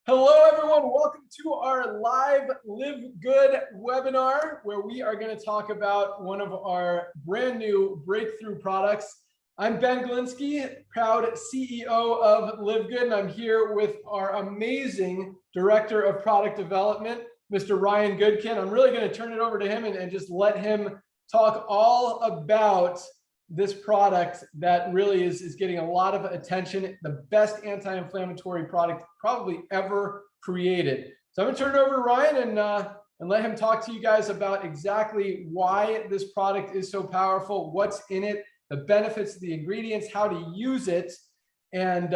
Hello, everyone. Welcome to our live Live Good webinar, where we are going to talk about one of our brand new breakthrough products. I'm Ben Glinsky, proud CEO of Live Good, and I'm here with our amazing Director of Product Development, Mr. Ryan Goodkin. I'm really going to turn it over to him and just let him talk all about this product that really is getting a lot of attention, the best anti-inflammatory product probably ever created. So I'm gonna turn it over to Ryan and let him talk to you guys about exactly why this product is so powerful, what's in it, the benefits of the ingredients, how to use it, and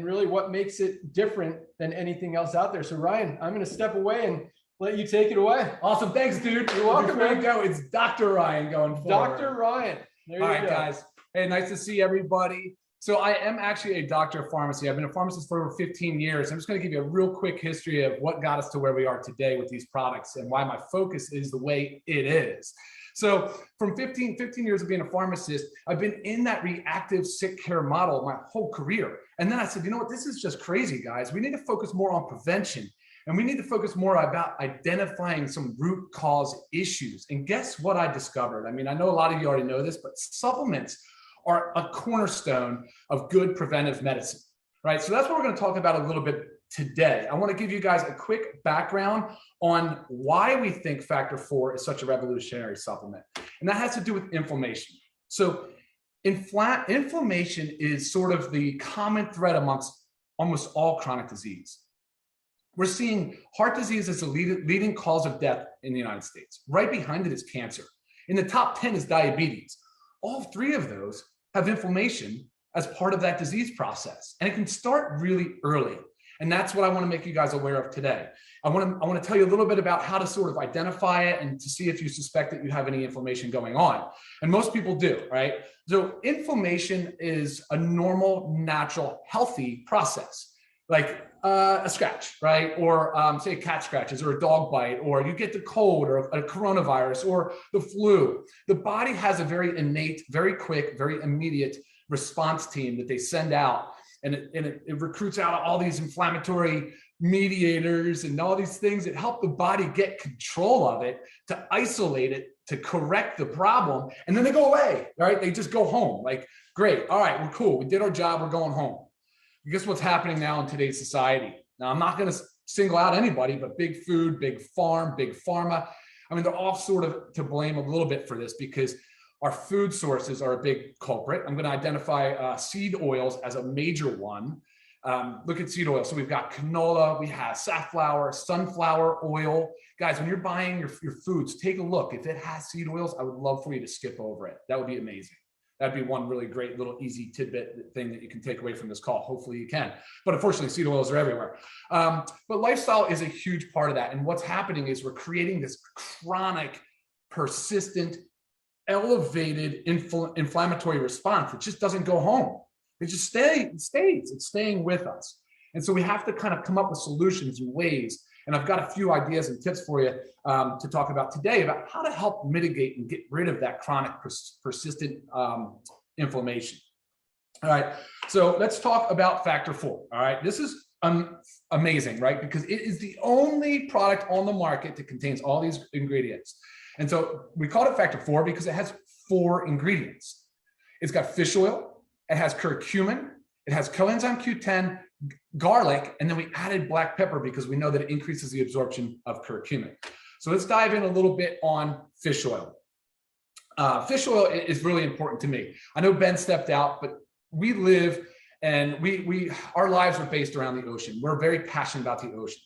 really what makes it different than anything else out there. So Ryan, I'm gonna step away and let you take it away. Awesome, thanks, dude. You're welcome, Before man. you go, it's Dr. Ryan going forward. Dr. Ryan. There you All right, go. guys. Hey, nice to see everybody. So I am actually a doctor of pharmacy. I've been a pharmacist for over 15 years. I'm just going to give you a real quick history of what got us to where we are today with these products and why my focus is the way it is. So from 15 years of being a pharmacist, I've been in that reactive sick care model my whole career. And then I said, you know what, this is just crazy, guys. We need to focus more on prevention. And we need to focus more about identifying some root cause issues. And guess what I discovered? I mean, I know a lot of you already know this, but supplements are a cornerstone of good preventive medicine, right? So that's what we're going to talk about a little bit today. I want to give you guys a quick background on why we think Factor 4 is such a revolutionary supplement. And that has to do with inflammation. So inflammation is sort of the common thread amongst almost all chronic disease. We're seeing heart disease as the leading cause of death in the United States. Right behind it is cancer. In the top 10 is diabetes. All three of those have inflammation as part of that disease process. And it can start really early. And that's what I want to make you guys aware of today. I want to tell you a little bit about how to sort of identify it and to see if you suspect that you have any inflammation going on. And most people do, right? So inflammation is a normal, natural, healthy process. Like a scratch, right? Or say a cat scratches or a dog bite, or you get the cold or a coronavirus or the flu. The body has a very innate, very quick, very immediate response team that they send out. And it recruits out all these inflammatory mediators and all these things that help the body get control of it, to isolate it, to correct the problem. And then they go away, right? They just go home. Like, great. All right, we're cool. We did our job. We're going home. Guess what's happening now in today's society? Now, I'm not going to single out anybody, but big food, big farm, big pharma. I mean, they're all sort of to blame a little bit for this because our food sources are a big culprit. I'm going to identify seed oils as a major one. Look at seed oil. So we've got canola, we have safflower, sunflower oil. Guys, when you're buying your foods, take a look. If it has seed oils, I would love for you to skip over it. That would be amazing. That'd be one really great little easy tidbit thing that you can take away from this call. Hopefully you can. But unfortunately, seed oils are everywhere. But lifestyle is a huge part of that. And what's happening is we're creating this chronic, persistent, elevated inflammatory response. It just doesn't go home. It just stays. It's staying with us. And so we have to kind of come up with solutions and ways. And I've got a few ideas and tips for you to talk about today about how to help mitigate and get rid of that chronic persistent inflammation. All right, so let's talk about Factor 4. All right, this is amazing, right? Because it is the only product on the market that contains all these ingredients. And so we called it Factor 4 because it has 4 ingredients. It's got fish oil, it has curcumin, it has coenzyme Q10, garlic, and then we added black pepper because we know that it increases the absorption of curcumin. So let's dive in a little bit on fish oil. Fish oil is really important to me. I know Ben stepped out, but we live and our lives are based around the ocean. We're very passionate about the ocean.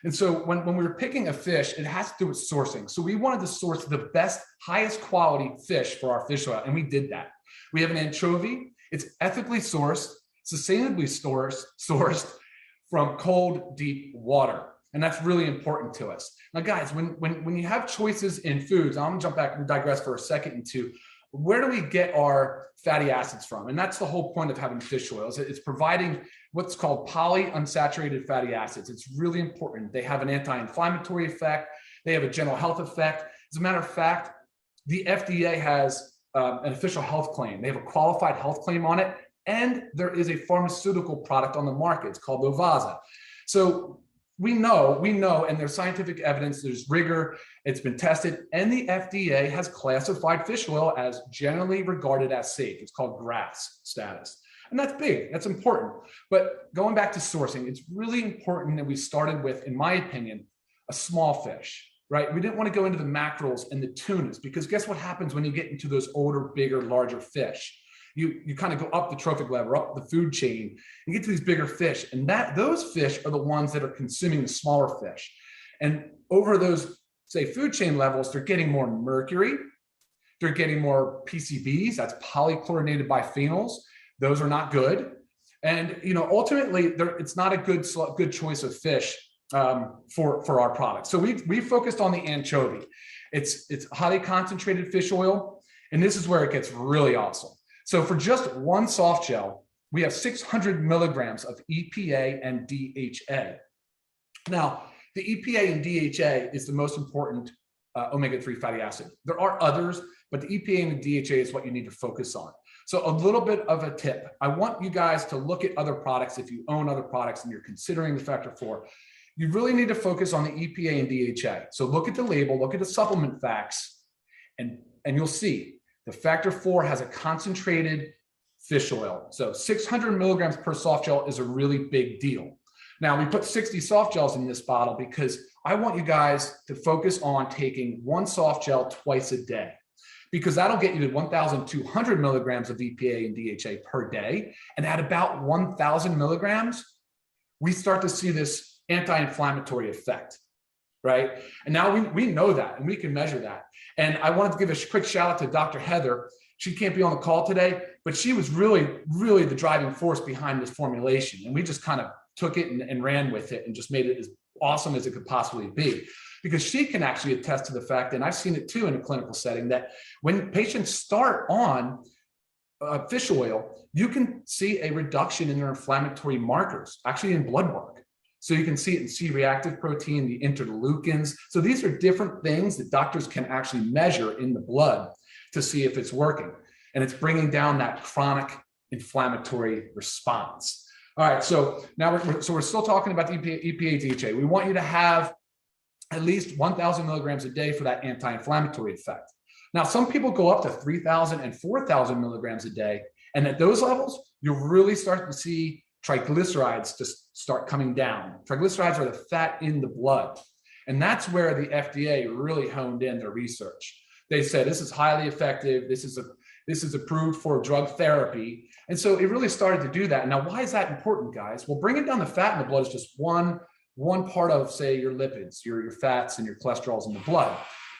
And so when we were picking a fish, it has to do with sourcing. So we wanted to source the best, highest quality fish for our fish oil, and we did that. We have an anchovy. It's ethically sourced, sustainably sourced from cold, deep water. And that's really important to us. Now, guys, when you have choices in foods, I'm gonna jump back and digress for a second into where do we get our fatty acids from? And that's the whole point of having fish oils. It's providing what's called polyunsaturated fatty acids. It's really important. They have an anti-inflammatory effect. They have a general health effect. As a matter of fact, the FDA has an official health claim. They have a qualified health claim on it. And there is a pharmaceutical product on the market. It's called Lovaza. So we know, and there's scientific evidence, there's rigor, it's been tested, and the FDA has classified fish oil as generally regarded as safe. It's called GRAS status. And that's big, that's important. But going back to sourcing, it's really important that we started with, in my opinion, a small fish, right? We didn't want to go into the mackerels and the tunas, because guess what happens when you get into those older, bigger, larger fish? You kind of go up the trophic ladder, up the food chain, you get to these bigger fish, and those fish are the ones that are consuming the smaller fish. And over those, say, food chain levels, they're getting more mercury, they're getting more PCBs, that's polychlorinated biphenyls. Those are not good. And ultimately, it's not a good choice of fish for our product. So we focused on the anchovy. It's highly concentrated fish oil, and this is where it gets really awesome. So for just one soft gel, we have 600 milligrams of EPA and DHA. Now, the EPA and DHA is the most important omega-3 fatty acid. There are others, but the EPA and the DHA is what you need to focus on. So a little bit of a tip. I want you guys to look at other products. If you own other products and you're considering the factor 4, you really need to focus on the EPA and DHA. So look at the label, look at the supplement facts, and you'll see the factor 4 has a concentrated fish oil. So 600 milligrams per soft gel is a really big deal. Now, we put 60 soft gels in this bottle because I want you guys to focus on taking one soft gel twice a day, because that'll get you to 1,200 milligrams of EPA and DHA per day. And at about 1,000 milligrams, we start to see this anti-inflammatory effect, right? And now we know that, and we can measure that. And I wanted to give a quick shout out to Dr. Heather. She can't be on the call today, but she was really, really the driving force behind this formulation. And we just kind of took it and ran with it and just made it as awesome as it could possibly be. Because she can actually attest to the fact, and I've seen it too in a clinical setting, that when patients start on fish oil, you can see a reduction in their inflammatory markers, actually in blood work. So you can see it in C-reactive protein, the interleukins. So these are different things that doctors can actually measure in the blood to see if it's working. And it's bringing down that chronic inflammatory response. All right, so now we're still talking about the EPA, DHA. We want you to have at least 1,000 milligrams a day for that anti-inflammatory effect. Now, some people go up to 3,000 and 4,000 milligrams a day. And at those levels, you'll really start to see triglycerides just start coming down. Triglycerides are the fat in the blood. And that's where the FDA really honed in their research. They said, this is highly effective. This is approved for drug therapy. And so it really started to do that. Now, why is that important, guys? Well, bringing down the fat in the blood is just one part of, say, your lipids, your fats and your cholesterols in the blood.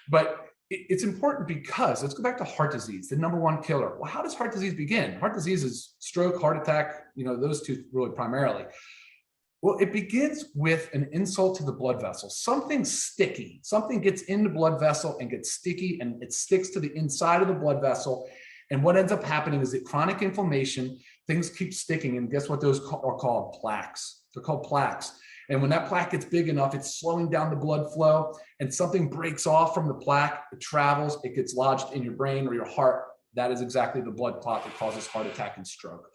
But it's important because, let's go back to heart disease, the number one killer. Well, how does heart disease begin? Heart disease is stroke, heart attack, those two really primarily. Well, it begins with an insult to the blood vessel. Something sticky, something gets in the blood vessel and gets sticky, and it sticks to the inside of the blood vessel. And what ends up happening is that chronic inflammation, things keep sticking. And guess what those are called? Plaques. They're called plaques. And when that plaque gets big enough, it's slowing down the blood flow, and something breaks off from the plaque, it travels, it gets lodged in your brain or your heart. That is exactly the blood clot that causes heart attack and stroke.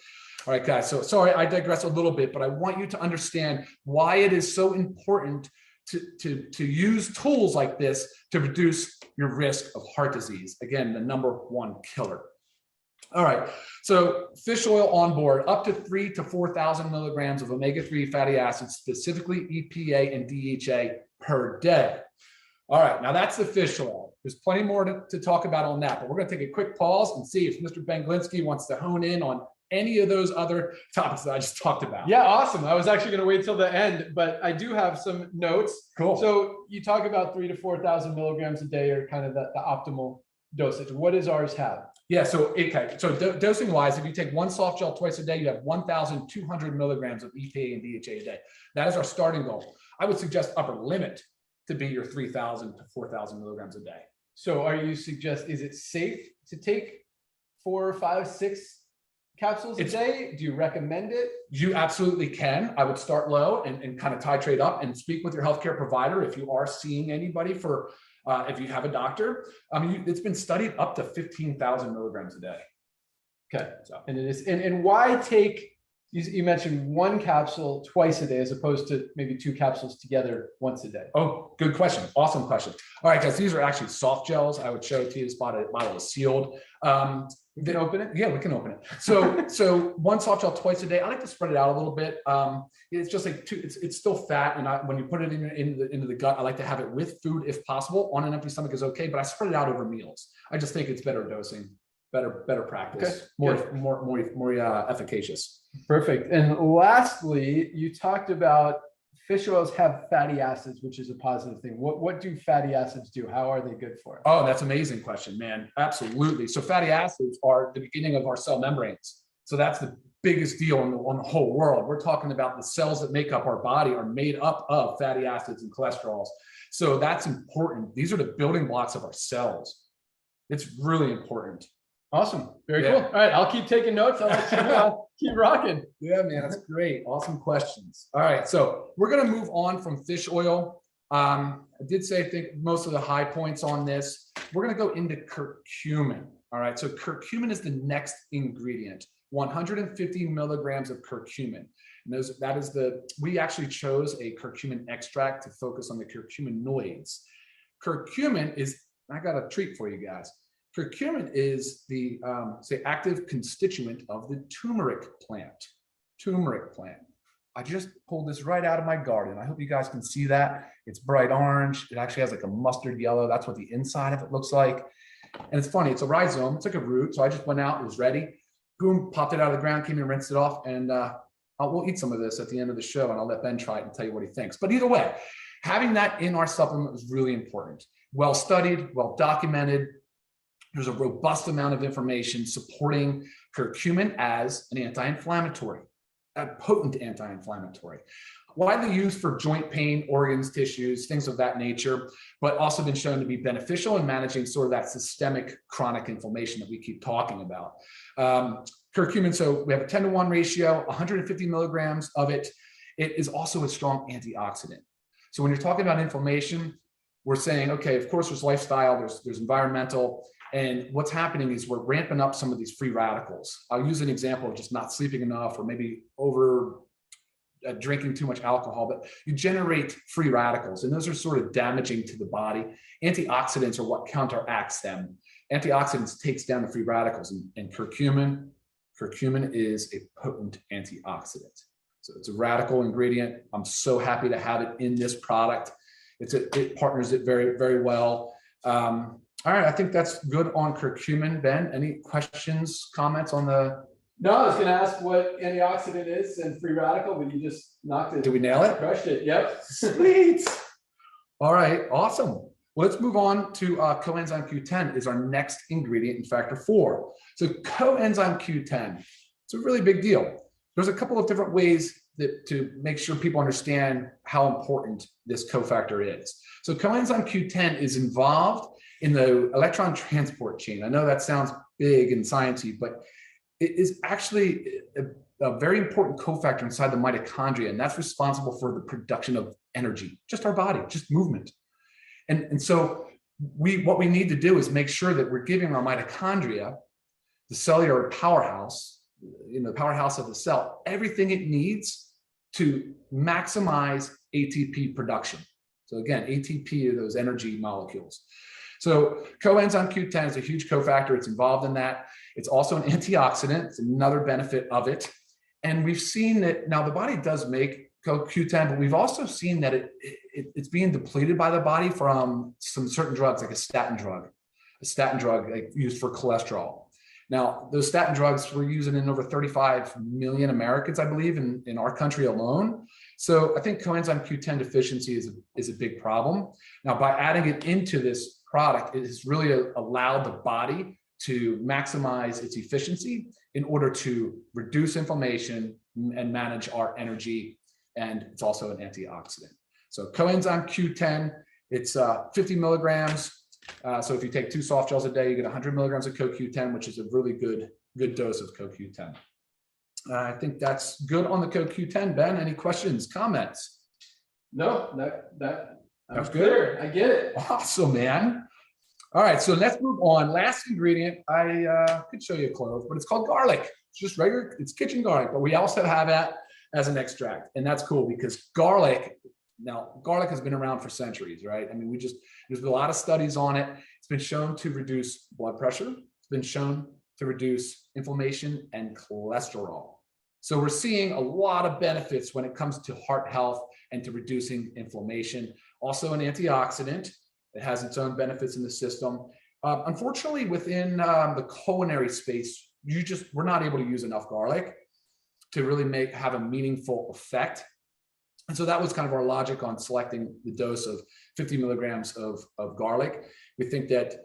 All right, guys, so sorry, I digress a little bit, but I want you to understand why it is so important to use tools like this to reduce your risk of heart disease. Again, the number one killer. All right, so fish oil on board, up to 3,000 to 4,000 milligrams of omega-3 fatty acids, specifically EPA and DHA per day. All right, now that's the fish oil. There's plenty more to talk about on that, but we're going to take a quick pause and see if Mr. Ben Glinsky wants to hone in on any of those other topics that I just talked about. Yeah, awesome. I was actually going to wait till the end, but I do have some notes. Cool. So you talk about 3,000 to 4,000 milligrams a day are kind of the optimal dosage. What does ours have? Yeah, so dosing wise, if you take one soft gel twice a day, you have 1,200 milligrams of EPA and DHA a day. That is our starting goal. I would suggest upper limit to be your 3,000 to 4,000 milligrams a day. So is it safe to take 4, 5, 6 capsules a day? Do you recommend it? You absolutely can. I would start low and kind of titrate up and speak with your healthcare provider if you are seeing anybody for if you have a doctor. It's been studied up to 15,000 milligrams a day. Okay. So, and it is, and why take You mentioned one capsule twice a day as opposed to maybe two capsules together once a day. Oh, good question. Awesome question. All right, guys, these are actually soft gels. I would show it to you. This bottle is sealed. We can open it? Yeah, we can open it. So one soft gel twice a day. I like to spread it out a little bit. It's just like it's still fat, and when you put it into the gut, I like to have it with food if possible. On an empty stomach is okay, but I spread it out over meals. I just think it's better dosing, better practice, okay. more efficacious. Perfect. And lastly, you talked about fish oils have fatty acids, which is a positive thing. What do fatty acids do? How are they good for us? Oh, that's an amazing question, man. Absolutely. So fatty acids are the beginning of our cell membranes. So that's the biggest deal on the whole world. We're talking about the cells that make up our body are made up of fatty acids and cholesterols. So that's important. These are the building blocks of our cells. It's really important. Awesome. Very cool. All right. I'll keep taking notes. I'll let you keep rocking. Yeah, man. That's great. Awesome questions. All right. So we're going to move on from fish oil. I did say, I think most of the high points on this. We're going to go into curcumin. All right. So curcumin is the next ingredient, 150 milligrams of curcumin. And we actually chose a curcumin extract to focus on the curcuminoids. Curcumin I got a treat for you guys. Curcumin is the active constituent of the turmeric plant. I just pulled this right out of my garden. I hope you guys can see that. It's bright orange. It actually has like a mustard yellow. That's what the inside of it looks like. And it's funny. It's a rhizome. It's like a root. So I just went out. It was ready. Boom, popped it out of the ground, came and rinsed it off. And we'll eat some of this at the end of the show. And I'll let Ben try it and tell you what he thinks. But either way, having that in our supplement was really important. Well studied, well documented. There's a robust amount of information supporting curcumin as an anti-inflammatory, a potent anti-inflammatory, widely used for joint pain, organs, tissues, things of that nature, but also been shown to be beneficial in managing sort of that systemic chronic inflammation that we keep talking about. Curcumin, so we have a 10-to-1 ratio, 150 milligrams of it. It is also a strong antioxidant. So when you're talking about inflammation, we're saying, okay, of course, there's lifestyle, there's environmental. And what's happening is we're ramping up some of these free radicals. I'll use an example of just not sleeping enough or maybe over drinking too much alcohol, but you generate free radicals and those are sort of damaging to the body. Antioxidants are what counteracts them. Antioxidants takes down the free radicals and curcumin is a potent antioxidant. So it's a radical ingredient. I'm so happy to have it in this product. It partners it very, very well. All right, I think that's good on curcumin. Ben, any questions, comments on the? No, I was going to ask what antioxidant is and free radical, but you just knocked it. Did we nail it? Crushed it. Yep. Sweet. All right, awesome. Well, let's move on to coenzyme Q10 is our next ingredient in factor 4. So coenzyme Q10, it's a really big deal. There's a couple of different ways to make sure people understand how important this cofactor is. So coenzyme Q10 is involved in the electron transport chain. I know that sounds big and sciencey, but it is actually a very important cofactor inside the mitochondria, and that's responsible for the production of energy, just our body, just movement. And so what we need to do is make sure that we're giving our mitochondria, the cellular powerhouse, the powerhouse of the cell, everything it needs to maximize ATP production. So again, ATP are those energy molecules. So coenzyme Q10 is a huge cofactor. It's involved in that. It's also an antioxidant. It's another benefit of it. And we've seen that now the body does make CoQ10, but we've also seen that it's being depleted by the body from some certain drugs, like a statin drug like used for cholesterol. Now, those statin drugs we're using in over 35 million Americans, I believe, in our country alone. So I think coenzyme Q10 deficiency is a big problem. Now, by adding it into this product, it has really allowed the body to maximize its efficiency in order to reduce inflammation and manage our energy. And it's also an antioxidant. So coenzyme Q10, it's 50 milligrams. So if you take 2 soft gels a day, you get 100 milligrams of CoQ10, which is a really good dose of CoQ10. I think that's good on the CoQ10. Ben, any questions, comments? No, that's good. I get it. Awesome, man. All right, so let's move on. Last ingredient, I could show you a clove, but it's called garlic. It's just regular, it's kitchen garlic, but we also have that as an extract. And that's cool because garlic has been around for centuries, right? I mean, there's been a lot of studies on it. It's been shown to reduce blood pressure. It's been shown to reduce inflammation and cholesterol. So we're seeing a lot of benefits when it comes to heart health and to reducing inflammation. Also an antioxidant. It has its own benefits in the system. Unfortunately, within the culinary space, we're not able to use enough garlic to really have a meaningful effect. And so that was kind of our logic on selecting the dose of 50 milligrams of garlic. We think that,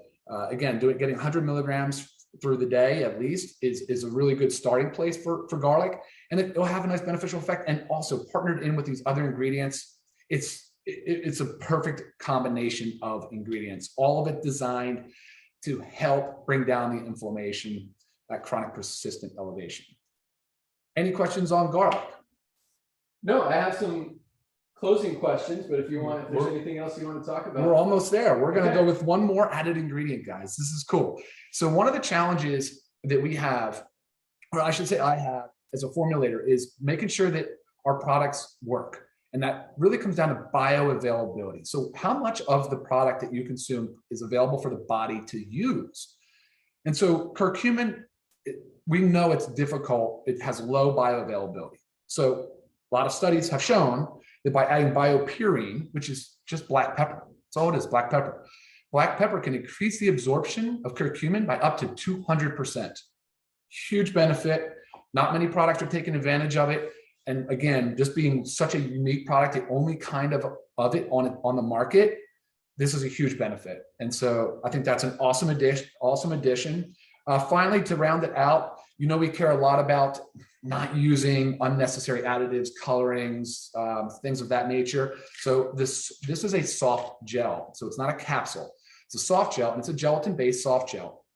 again, getting 100 milligrams through the day at least is a really good starting place for garlic. And it will have a nice beneficial effect. And also partnered in with these other ingredients, it's a perfect combination of ingredients, all of it designed to help bring down the inflammation, that chronic persistent elevation. Any questions on garlic? No, I have some closing questions, but if there's anything else you want to talk about. We're almost there. We're going to go with one more added ingredient, guys. This is cool. So one of the challenges that we have, or I should say I have as a formulator, is making sure that our products work. And that really comes down to bioavailability. So how much of the product that you consume is available for the body to use? And so curcumin, we know it's difficult. It has low bioavailability. So a lot of studies have shown that by adding BioPerine, which is just black pepper, that's all it is, black pepper. Black pepper can increase the absorption of curcumin by up to 200%. Huge benefit. Not many products are taking advantage of it. And again, just being such a unique product, the only kind of it on the market, this is a huge benefit. And so I think that's an awesome addition. Finally, to round it out, we care a lot about not using unnecessary additives, colorings, things of that nature. So this is a soft gel. So it's not a capsule. It's a soft gel, and it's a gelatin-based soft gel.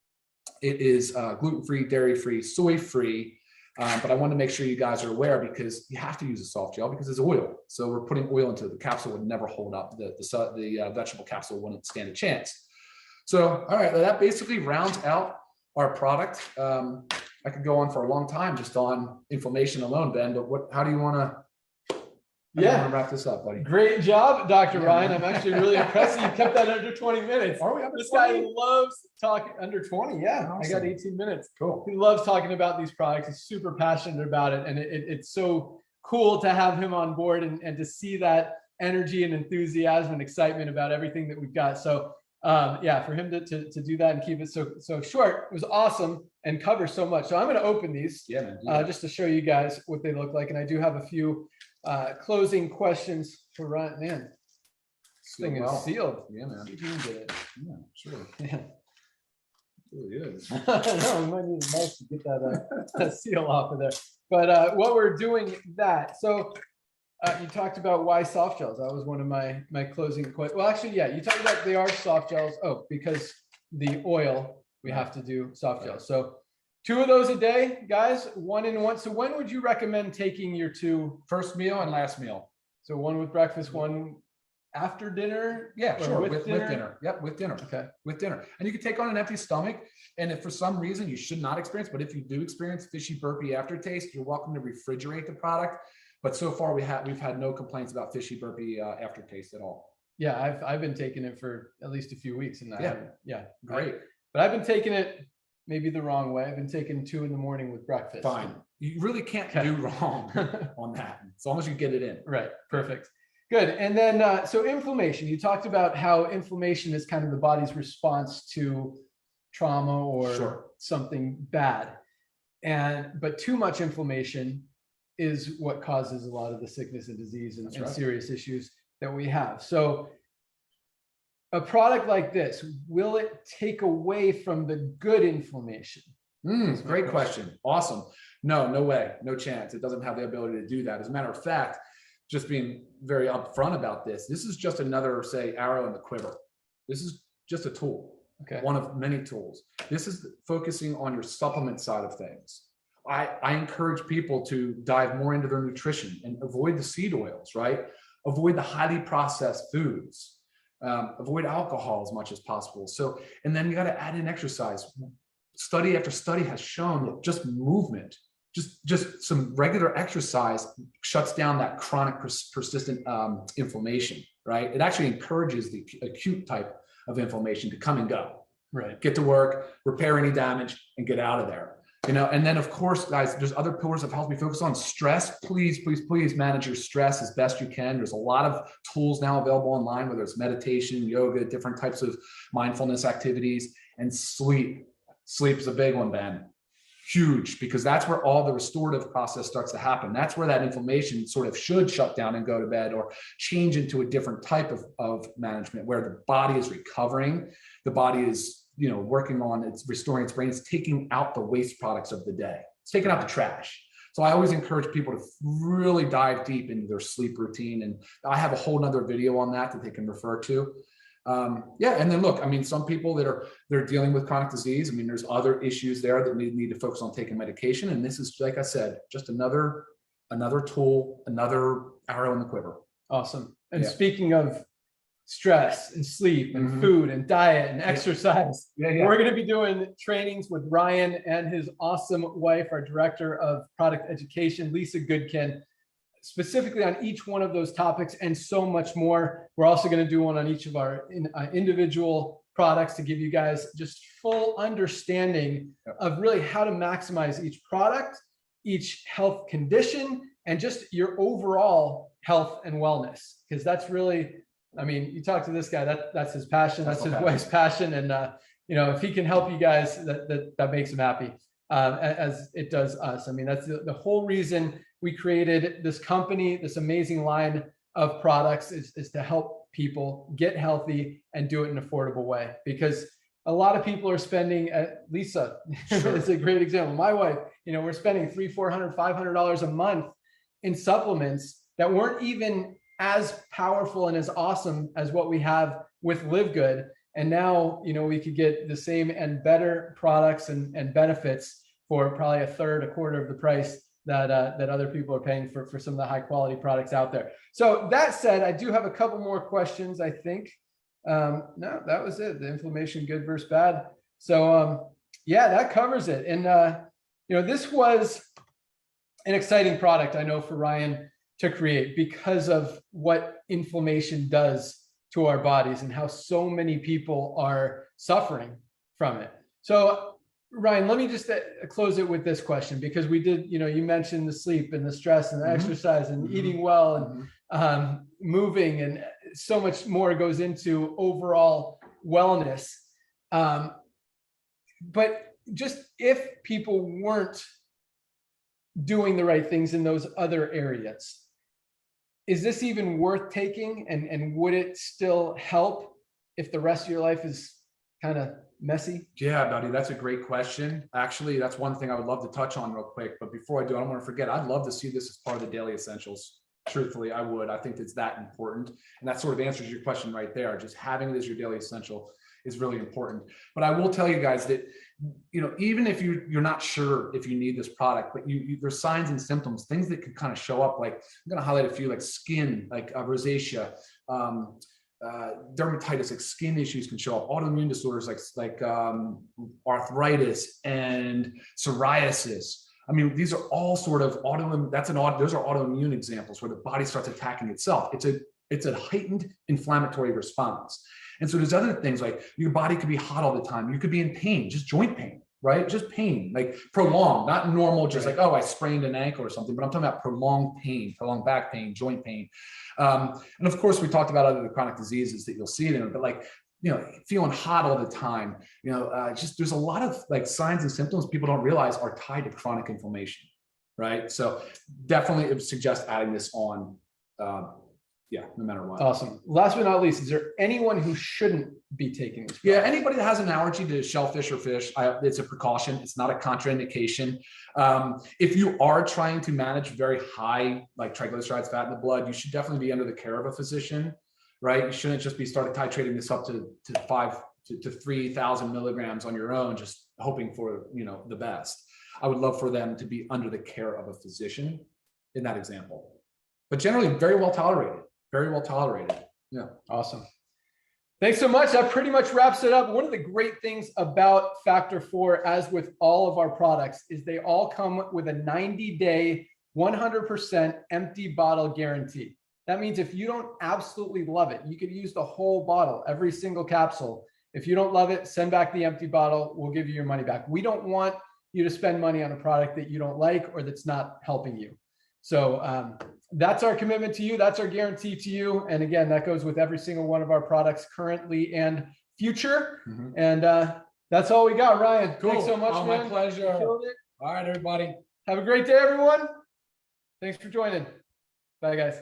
It is gluten-free, dairy-free, soy-free. But I want to make sure you guys are aware because you have to use a soft gel because it's oil. So we're putting oil into the capsule would never hold up. The vegetable capsule wouldn't stand a chance. So, all right, that basically rounds out our product. I could go on for a long time just on inflammation alone, Ben, but how do you want to wrap this up, buddy? Great job, Dr. Ryan. I'm actually really impressed you kept that under 20 minutes. Are we under This 20? guy loves talking under 20. Yeah, Awesome. I got 18 minutes. Cool. He loves talking about these products. He's super passionate about it. And it's so cool to have him on board and to see that energy and enthusiasm and excitement about everything that we've got. So for him to do that and keep it so short, it was awesome and cover so much. So I'm going to open these just to show you guys what they look like. And I do have a few closing questions for Ryan. Man, this thing is sealed. Yeah, man. You can get it. Yeah, sure. Yeah. It really is. No, we might need a knife to get that seal off of there. But what we're doing that. So you talked about why soft gels. That was one of my closing questions. Well, actually, yeah, you talked about they are soft gels. Oh, because the oil, we have to do soft gels. So 2 of those a day, guys, 1 and 1. So when would you recommend taking your 2? First meal and last meal. So 1 with breakfast, 1 after dinner? Yeah, sure. With dinner. Yep, with dinner. Okay. With dinner. And you can take on an empty stomach. And if for some reason you should not experience, but if you do experience fishy burpy aftertaste, you're welcome to refrigerate the product. But so far we've had no complaints about fishy burpy aftertaste at all. Yeah, I've been taking it for at least a few weeks, and Great. But I've been taking it maybe the wrong way. I've been taking 2 in the morning with breakfast. Fine. You really can't do wrong on that, as long as you get it in. Right. Perfect. Good. And then so inflammation. You talked about how inflammation is kind of the body's response to trauma or something bad, but too much inflammation is what causes a lot of the sickness and disease and serious issues that we have. So a product like this, will it take away from the good inflammation? Great question. Awesome. No way. No chance. It doesn't have the ability to do that. As a matter of fact, just being very upfront about this is just another, say, arrow in the quiver. This is just a tool. Okay. One of many tools. This is focusing on your supplement side of things. I encourage people to dive more into their nutrition and avoid the seed oils, right? Avoid the highly processed foods, avoid alcohol as much as possible. So, and then you got to add in exercise. study after study has shown that just movement, just some regular exercise shuts down that chronic persistent inflammation, right? It actually encourages the acute type of inflammation to come and go, right? Get to work, repair any damage, and get out of there. And then of course, guys, there's other pillars of health we focus on. Stress, please manage your stress as best you can. There's a lot of tools now available online, whether it's meditation, yoga, different types of mindfulness activities, and sleep. Sleep is a big one, Ben. Huge, because that's where all the restorative process starts to happen. That's where that inflammation sort of should shut down and go to bed, or change into a different type of management where the body is recovering. The body is, working on it's restoring its brain. It's taking out the waste products of the day. It's taking out the trash. So I always encourage people to really dive deep into their sleep routine. And I have a whole nother video on that they can refer to. And then look, some people they're dealing with chronic disease. There's other issues there that need to focus on taking medication. And this is, like I said, just another tool, another arrow in the quiver. Awesome. And speaking of stress and sleep and food and diet and exercise, we're going to be doing trainings with Ryan and his awesome wife, our director of product education, Lisa Goodkin, specifically on each one of those topics and so much more. We're also going to do one on each of our individual products to give you guys just full understanding of really how to maximize each product, each health condition, and just your overall health and wellness. Because that's really, you talk to this guy, that's his passion, that's his wife's passion. And, if he can help you guys, that makes him happy, as it does us. That's the whole reason we created this company, this amazing line of products is to help people get healthy and do it in an affordable way. Because a lot of people are spending, Lisa is a great example. My wife, we're spending $300, $400, $500 a month in supplements that weren't even as powerful and as awesome as what we have with Live Good. And now, we could get the same and better products and benefits for probably a third, a quarter of the price that other people are paying for some of the high quality products out there. So that said, I do have a couple more questions, I think. No, that was it. The inflammation, good versus bad. So that covers it. And this was an exciting product, I know, for Ryan to create because of what inflammation does to our bodies and how so many people are suffering from it. So Ryan, let me just close it with this question, because we did, you mentioned the sleep and the stress and the exercise and eating well and moving, and so much more goes into overall wellness. But just if people weren't doing the right things in those other areas, is this even worth taking? And would it still help if the rest of your life is kind of messy? Yeah, buddy, that's a great question. Actually, that's one thing I would love to touch on real quick. But before I do, I don't want to forget, I'd love to see this as part of the daily essentials. Truthfully, I would. I think it's that important. And that sort of answers your question right there. Just having it as your daily essential is really important. But I will tell you guys that, even if you're not sure if you need this product, but there's signs and symptoms, things that can kind of show up. Like, I'm going to highlight a few, like skin, like rosacea, dermatitis, like skin issues can show up, autoimmune disorders like arthritis and psoriasis. These are all sort of autoimmune. Those are autoimmune examples where the body starts attacking itself. It's a heightened inflammatory response. And so there's other things like your body could be hot all the time. You could be in pain, just joint pain, right? Just pain, like prolonged, not normal, just like, oh, I sprained an ankle or something, but I'm talking about prolonged pain, prolonged back pain, joint pain. And of course, we talked about other chronic diseases that you'll see it in, but like, feeling hot all the time, just there's a lot of like signs and symptoms people don't realize are tied to chronic inflammation, right? So definitely it would suggest adding this on, no matter what. Awesome. Last but not least, is there anyone who shouldn't be taking this product? Yeah, anybody that has an allergy to shellfish or fish, it's a precaution. It's not a contraindication. If you are trying to manage very high, like triglycerides, fat in the blood, you should definitely be under the care of a physician, right? You shouldn't just be started titrating this up to 3,000 milligrams on your own, just hoping for, the best. I would love for them to be under the care of a physician in that example, but generally very well tolerated. Very well tolerated. Yeah. Awesome. Thanks so much. That pretty much wraps it up. One of the great things about Factor 4, as with all of our products, is they all come with a 90-day, 100% empty bottle guarantee. That means if you don't absolutely love it, you could use the whole bottle, every single capsule. If you don't love it, send back the empty bottle. We'll give you your money back. We don't want you to spend money on a product that you don't like or that's not helping you. So that's our commitment to you. That's our guarantee to you. And again, that goes with every single one of our products currently and future. And that's all we got, Ryan. Cool. Thanks so much, man. My pleasure. Killed it. All right, everybody. Have a great day, everyone. Thanks for joining. Bye, guys.